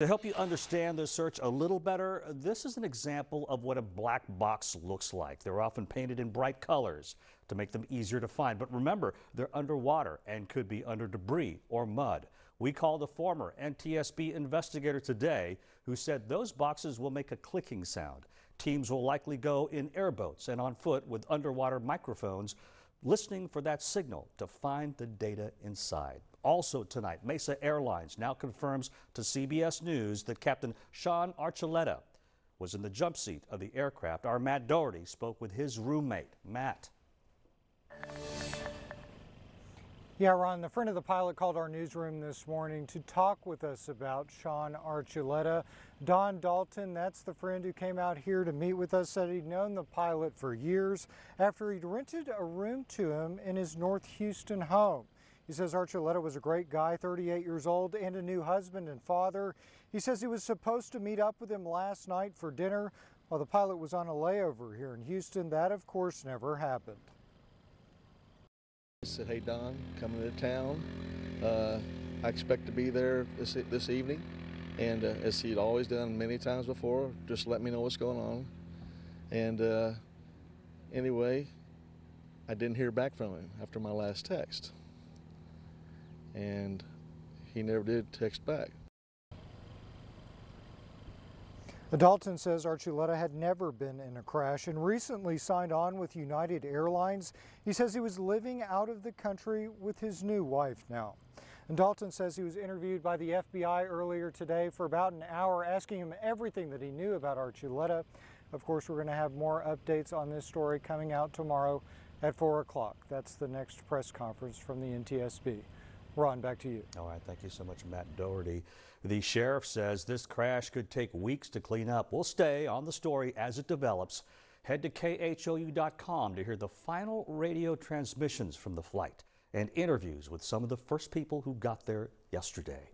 To help you understand the search a little better, this is an example of what a black box looks like. They're often painted in bright colors to make them easier to find. But remember, they're underwater and could be under debris or mud. We called a former NTSB investigator today who said those boxes will make a clicking sound. Teams will likely go in airboats and on foot with underwater microphones, listening for that signal to find the data inside. Also tonight, Mesa Airlines now confirms to CBS News that Captain Sean Archuleta was in the jump seat of the aircraft. Our Matt Doherty spoke with his roommate. Matt. Yeah, Ron, the friend of the pilot called our newsroom this morning to talk with us about Sean Archuleta. Don Dalton, that's the friend who came out here to meet with us, said he'd known the pilot for years after he'd rented a room to him in his North Houston home. He says Archuleta was a great guy, 38 years old, and a new husband and father. He says he was supposed to meet up with him last night for dinner while the pilot was on a layover here in Houston. That, of course, never happened. I said, hey, Don, coming to town. I expect to be there this evening. And as he'd always done many times before, just let me know what's going on. And anyway, I didn't hear back from him after my last text. And he never did text back. Dalton says Archuleta had never been in a crash and recently signed on with United Airlines. He says he was living out of the country with his new wife now. And Dalton says he was interviewed by the FBI earlier today for about an hour, asking him everything that he knew about Archuleta. Of course, we're going to have more updates on this story coming out tomorrow at 4 o'clock. That's the next press conference from the NTSB. Ron, back to you. All right, thank you so much, Matt Doherty. The sheriff says this crash could take weeks to clean up. We'll stay on the story as it develops. Head to KHOU.com to hear the final radio transmissions from the flight and interviews with some of the first people who got there yesterday.